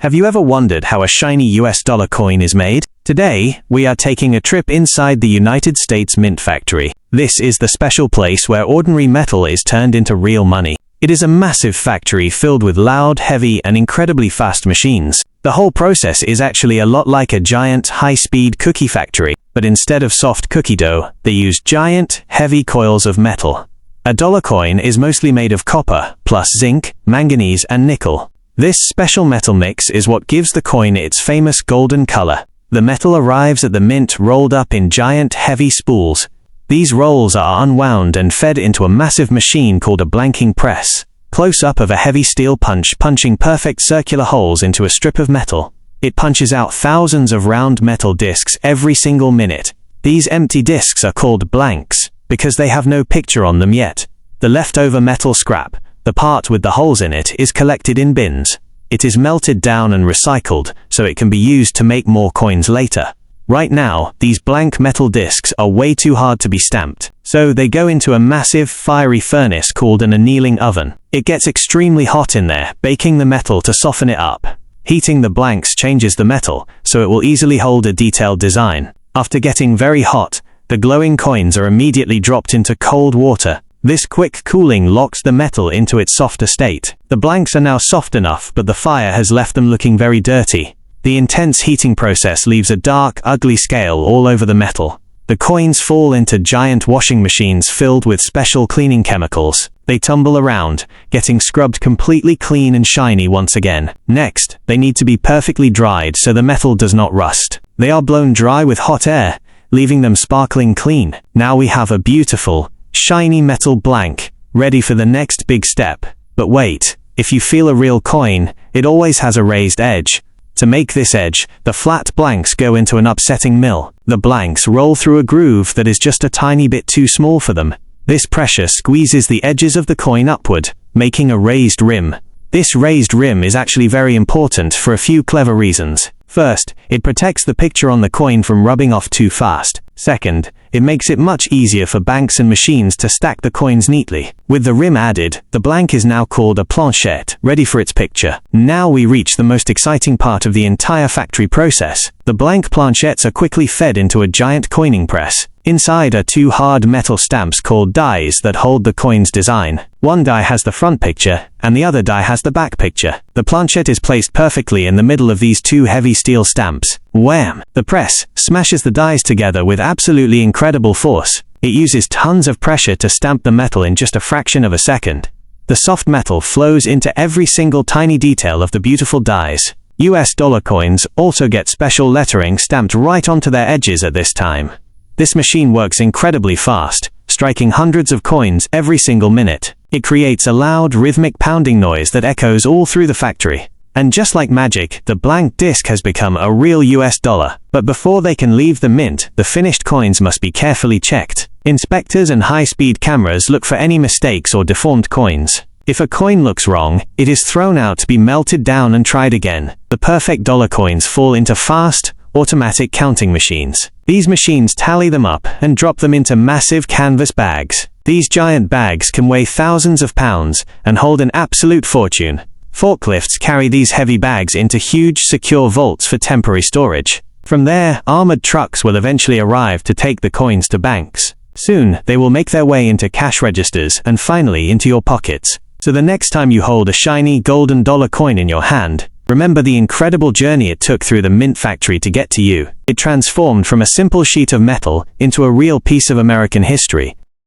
Have you ever wondered how a shiny US dollar coin is made? Today, we are taking a trip inside the United States Mint Factory. This is the special place where ordinary metal is turned into real money. It is a massive factory filled with loud, heavy, and incredibly fast machines. The whole process is actually a lot like a giant, high-speed cookie factory, but instead of soft cookie dough, they use giant, heavy coils of metal. A dollar coin is mostly made of copper, plus zinc, manganese, and nickel. This special metal mix is what gives the coin its famous golden color. The metal arrives at the mint rolled up in giant, heavy spools. These rolls are unwound and fed into a massive machine called a blanking press. Close-up of a heavy steel punch punching perfect circular holes into a strip of metal. It punches out thousands of round metal discs every single minute. These empty discs are called blanks, because they have no picture on them yet. The leftover metal scrap, the part with the holes in it, is collected in bins. It is melted down and recycled, so it can be used to make more coins later. Right now, these blank metal discs are way too hard to be stamped, so they go into a massive, fiery furnace called an annealing oven. It gets extremely hot in there, baking the metal to soften it up. Heating the blanks changes the metal, so it will easily hold a detailed design. After getting very hot, the glowing coins are immediately dropped into cold water. This quick cooling locks the metal into its softer state. The blanks are now soft enough, but the fire has left them looking very dirty. The intense heating process leaves a dark, ugly scale all over the metal. The coins fall into giant washing machines filled with special cleaning chemicals. They tumble around, getting scrubbed completely clean and shiny once again. Next, they need to be perfectly dried so the metal does not rust. They are blown dry with hot air, leaving them sparkling clean. Now we have a beautiful, shiny metal blank, ready for the next big step. But wait, if you feel a real coin, it always has a raised edge. To make this edge, the flat blanks go into an upsetting mill. The blanks roll through a groove that is just a tiny bit too small for them. This pressure squeezes the edges of the coin upward, making a raised rim. This raised rim is actually very important for a few clever reasons. First, it protects the picture on the coin from rubbing off too fast. Second, it makes it much easier for banks and machines to stack the coins neatly. With the rim added, the blank is now called a planchette, ready for its picture. Now we reach the most exciting part of the entire factory process. The blank planchettes are quickly fed into a giant coining press. Inside are two hard metal stamps called dies that hold the coin's design. One die has the front picture, and the other die has the back picture. The planchette is placed perfectly in the middle of these two heavy steel stamps. Wham! The press smashes the dies together with absolutely incredible force. It uses tons of pressure to stamp the metal in just a fraction of a second. The soft metal flows into every single tiny detail of the beautiful dies. US dollar coins also get special lettering stamped right onto their edges at this time. This machine works incredibly fast, striking hundreds of coins every single minute. It creates a loud, rhythmic pounding noise that echoes all through the factory. And just like magic, the blank disc has become a real US dollar. But before they can leave the mint, the finished coins must be carefully checked. Inspectors and high-speed cameras look for any mistakes or deformed coins. If a coin looks wrong, it is thrown out to be melted down and tried again. The perfect dollar coins fall into fast, automatic counting machines. These machines tally them up and drop them into massive canvas bags. These giant bags can weigh thousands of pounds and hold an absolute fortune. Forklifts carry these heavy bags into huge, secure vaults for temporary storage. From there, armored trucks will eventually arrive to take the coins to banks. Soon, they will make their way into cash registers and finally into your pockets. So the next time you hold a shiny golden dollar coin in your hand, remember the incredible journey it took through the mint factory to get to you. It transformed from a simple sheet of metal into a real piece of American history,